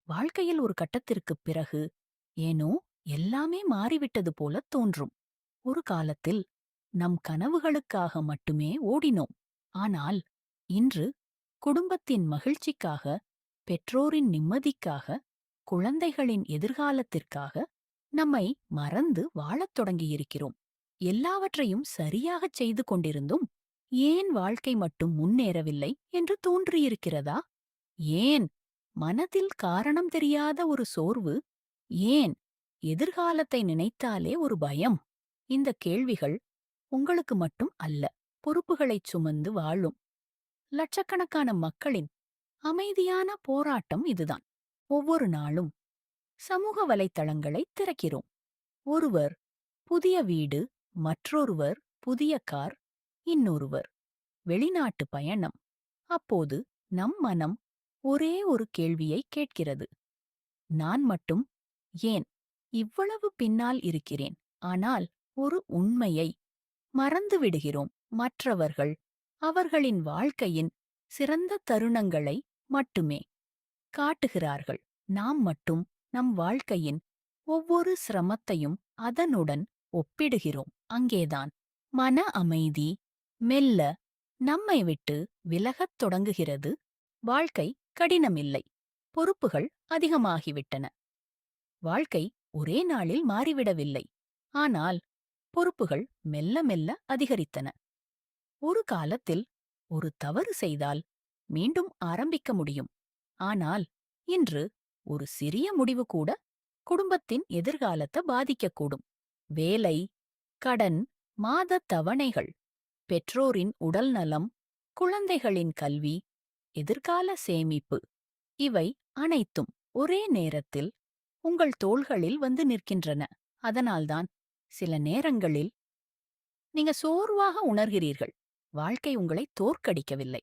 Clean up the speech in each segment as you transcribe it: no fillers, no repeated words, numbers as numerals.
வாழ்க்கையில் ஒரு கட்டத்திற்குப் பிறகு ஏனோ எல்லாமே மாறிவிட்டது போலத் தோன்றும். ஒரு காலத்தில் நம் கனவுகளுக்காக மட்டுமே ஓடினோம். ஆனால் இன்று குடும்பத்தின் மகிழ்ச்சிக்காக, பெற்றோரின் நிம்மதிக்காக, குழந்தைகளின் எதிர்காலத்திற்காக நம்மை மறந்து வாழத் தொடங்கியிருக்கிறோம். எல்லாவற்றையும் சரியாகச் செய்து கொண்டிருந்தும் ஏன் வாழ்க்கை மட்டும் முன்னேறவில்லை என்று தோன்றியிருக்கிறதா? ஏன் மனதில் காரணம் தெரியாத ஒரு சோர்வு? ஏன் எதிர்காலத்தை நினைத்தாலே ஒரு பயம்? இந்த கேள்விகள் உங்களுக்கு மட்டும் அல்ல, பொறுப்புகளைச் சுமந்து வாழும் லட்சக்கணக்கான மக்களின் அமைதியான போராட்டம் இதுதான். ஒவ்வொரு நாளும் சமூக வலைத்தளங்களைத் திறக்கிறோம். ஒருவர் புதிய வீடு, மற்றொருவர் புதிய கார், இன்னொருவர் வெளிநாட்டு பயணம். அப்போது நம் மனம் ஒரே ஒரு கேள்வியை கேட்கிறது. நான் மட்டும் ஏன் இவ்வளவு பின்னால் இருக்கிறேன்? ஆனால் ஒரு உண்மையை மறந்து விடுகிறோம். மற்றவர்கள் அவர்களின் வாழ்க்கையின் சிறந்த தருணங்களை மட்டுமே காட்டுகிறார்கள். நாம் மட்டும் நம் வாழ்க்கையின் ஒவ்வொரு சிரமத்தையும் அதனுடன் ஒப்பிடுகிறோம். அங்கேதான் மன அமைதி மெல்ல நம்மை விட்டு விலகத் தொடங்குகிறது. வாழ்க்கை கடினமில்லை, பொறுப்புகள் அதிகமாகிவிட்டன. வாழ்க்கை ஒரே நாளில் மாறிவிடவில்லை, ஆனால் பொறுப்புகள் மெல்ல மெல்ல அதிகரித்தன. ஒரு காலத்தில் ஒரு தவறு செய்தால் மீண்டும் ஆரம்பிக்க முடியும். ஆனால் இன்று ஒரு சிறிய முடிவு கூட குடும்பத்தின் எதிர்காலத்தை பாதிக்கக்கூடும். வேலை, கடன், மாதத் தவணைகள், பெற்றோரின் உடல்நலம், குழந்தைகளின் கல்வி, எதிர்கால சேமிப்பு, இவை அனைத்தும் ஒரே நேரத்தில் உங்கள் தோள்களில் வந்து நிற்கின்றன. அதனால்தான் சில நேரங்களில் நீங்க சோர்வாக உணர்கிறீர்கள். வாழ்க்கை உங்களை தோற்கடிக்கவில்லை,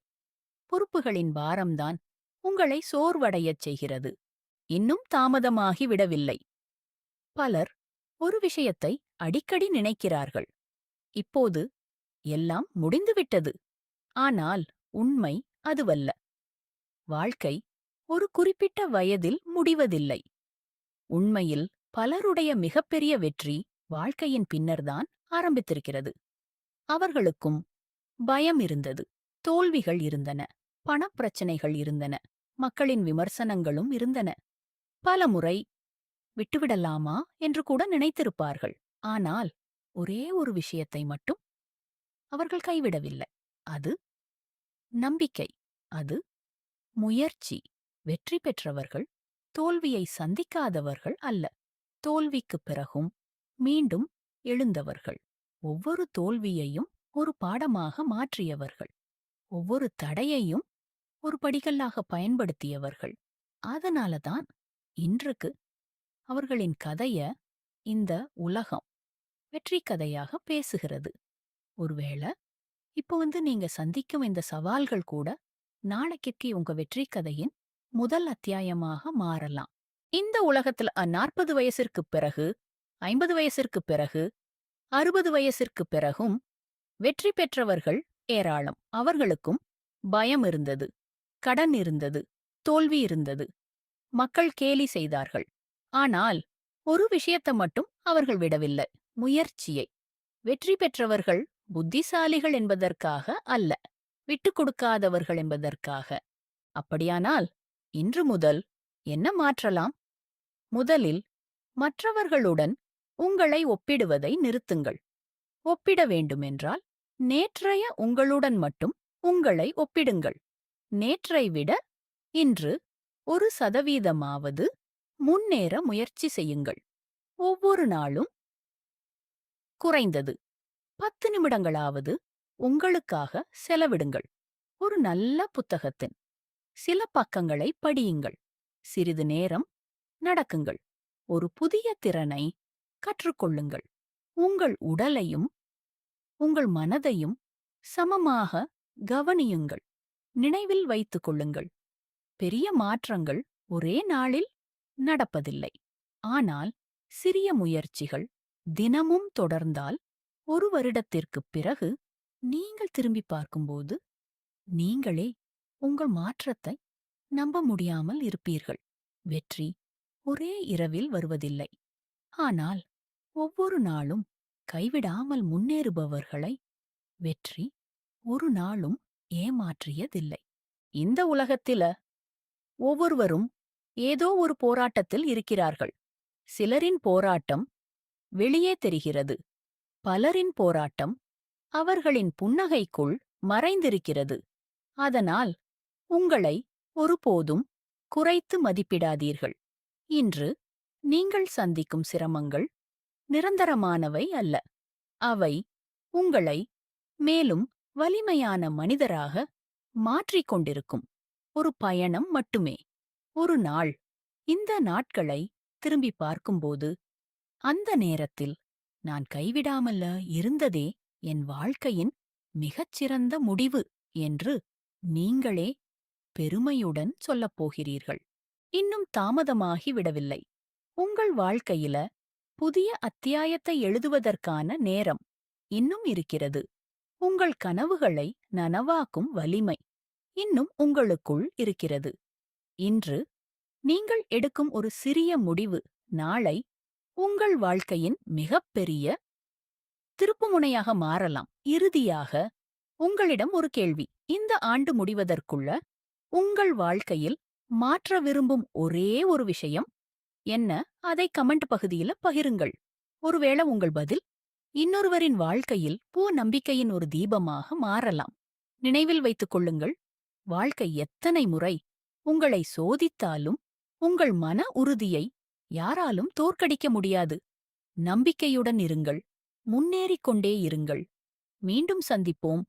பொறுப்புகளின் பாரம்தான் உங்களை சோர்வடையச் செய்கிறது. இன்னும் தாமதமாகி விடவில்லை. பலர் ஒரு விஷயத்தை அடிக்கடி நினைக்கிறார்கள். இப்போது எல்லாம் முடிந்துவிட்டது. ஆனால் உண்மை அதுவல்ல. வாழ்க்கை ஒரு குறிப்பிட்ட வயதில் முடிவதில்லை. உண்மையில் பலருடைய மிகப்பெரிய வெற்றி வாழ்க்கையின் பின்னர்தான் ஆரம்பித்திருக்கிறது. அவர்களுக்கும் பயம் இருந்தது, தோல்விகள் இருந்தன, பணப்பிரச்சனைகள் இருந்தன, மக்களின் விமர்சனங்களும் இருந்தன. பலமுறை விட்டுவிடலாமா என்று கூட நினைத்திருப்பார்கள். ஆனால் ஒரே ஒரு விஷயத்தை மட்டும் அவர்கள் கைவிடவில்லை. அது நம்பிக்கை. அது முயற்சி. வெற்றி பெற்றவர்கள் தோல்வியை சந்திக்காதவர்கள் அல்ல. தோல்விக்குப் பிறகும் மீண்டும் எழுந்தவர்கள். ஒவ்வொரு தோல்வியையும் ஒரு பாடமாக மாற்றியவர்கள். ஒவ்வொரு தடையையும் ஒரு படிகல்லாக பயன்படுத்தியவர்கள். அதனாலதான் இன்றுக்கு அவர்களின் கதைய இந்த உலகம் வெற்றி கதையாக பேசுகிறது. ஒருவேளை இப்போ நீங்க சந்திக்கும் இந்த சவால்கள் கூட நாளைக்கு உங்க வெற்றி கதையின் முதல் அத்தியாயமாக மாறலாம். இந்த உலகத்துல 40 வயசிற்குப் பிறகு, 50 வயசிற்குப் பிறகு, 60 வயசிற்குப் பிறகும் வெற்றி பெற்றவர்கள் ஏராளம். அவர்களுக்கும் பயம் இருந்தது, கடன் இருந்தது, தோல்வி இருந்தது, மக்கள் கேலி செய்தார்கள். ஆனால் ஒரு விஷயத்தை மட்டும் அவர்கள் விடவில்லை, முயற்சியை. வெற்றி பெற்றவர்கள் புத்திசாலிகள் என்பதற்காக அல்ல, விட்டுக் கொடுக்காதவர்கள் என்பதற்காக. அப்படியானால் இன்று முதல் என்ன மாற்றலாம்? முதலில் மற்றவர்களுடன் உங்களை ஒப்பிடுவதை நிறுத்துங்கள். ஒப்பிட வேண்டுமென்றால் நேற்றைய உங்களுடன் மட்டும் உங்களை ஒப்பிடுங்கள். நேற்றை விட இன்று 1% முன்னேற முயற்சி செய்யுங்கள். ஒவ்வொரு நாளும் குறைந்தது 10 நிமிடங்களாவது உங்களுக்காக செலவிடுங்கள். ஒரு நல்ல புத்தகத்தின் சில பக்கங்களை படியுங்கள். சிறிது நேரம் நடக்குங்கள். ஒரு புதிய திறனை கற்றுக்கொள்ளுங்கள். உங்கள் உடலையும் உங்கள் மனதையும் சமமாக கவனியுங்கள். நினைவில் வைத்துக் கொள்ளுங்கள், பெரிய மாற்றங்கள் ஒரே நாளில் நடப்பதில்லை. ஆனால் சிறிய முயற்சிகள் தினமும் தொடர்ந்தால் 1 வருடத்திற்குப் பிறகு நீங்கள் திரும்பி பார்க்கும்போது நீங்களே உங்கள் மாற்றத்தை நம்ப முடியாமல் இருப்பீர்கள். வெற்றி ஒரே இரவில் வருவதில்லை. ஆனால் ஒவ்வொரு நாளும் கைவிடாமல் முன்னேறுபவர்களை வெற்றி ஒரு நாளும் ஏமாற்றியதில்லை. இந்த உலகத்தில ஒவ்வொருவரும் ஏதோ ஒரு போராட்டத்தில் இருக்கிறார்கள். சிலரின் போராட்டம் வெளியே தெரிகிறது. பலரின் போராட்டம் அவர்களின் புன்னகைக்குள் மறைந்திருக்கிறது. அதனால் உங்களை ஒருபோதும் குறைத்து மதிப்பிடாதீர்கள். இன்று நீங்கள் சந்திக்கும் சிரமங்கள் நிரந்தரமானவை அல்ல. அவை உங்களை மேலும் வலிமையான மனிதராக மாற்றிக் கொண்டிருக்கும் ஒரு பயணம் மட்டுமே. ஒரு நாள் இந்த நாட்களை திரும்பி பார்க்கும்போது, அந்த நேரத்தில் நான் கைவிடாமல இருந்ததே என் வாழ்க்கையின் மிகச்சிறந்த முடிவு என்று நீங்களே பெருமையுடன் சொல்லப் போகிறீர்கள். இன்னும் தாமதமாகி விடவில்லை. உங்கள் வாழ்க்கையில புதிய அத்தியாயத்தை எழுதுவதற்கான நேரம் இன்னும் இருக்கிறது. உங்கள் கனவுகளை நனவாக்கும் வலிமை இன்னும் உங்களுக்குள் இருக்கிறது. இன்று நீங்கள் எடுக்கும் ஒரு சிறிய முடிவு நாளை உங்கள் வாழ்க்கையின் மிகப்பெரிய திருப்புமுனையாக மாறலாம். இறுதியாக உங்களிடம் ஒரு கேள்வி. இந்த ஆண்டு முடிவதற்குள்ள உங்கள் வாழ்க்கையில் மாற்ற விரும்பும் ஒரே ஒரு விஷயம் என்ன? அதை கமெண்ட் பகுதியில பகிருங்கள். ஒருவேளை உங்கள் பதில் இன்னொருவரின் வாழ்க்கையில் நம்பிக்கையின் ஒரு தீபமாக மாறலாம். நினைவில் வைத்துக் கொள்ளுங்கள், வாழ்க்கை எத்தனை முறை உங்களை சோதித்தாலும் உங்கள் மன உறுதியை யாராலும் தோற்கடிக்க முடியாது. நம்பிக்கையுடன் இருங்கள். முன்னேறிக் கொண்டே இருங்கள். மீண்டும் சந்திப்போம்.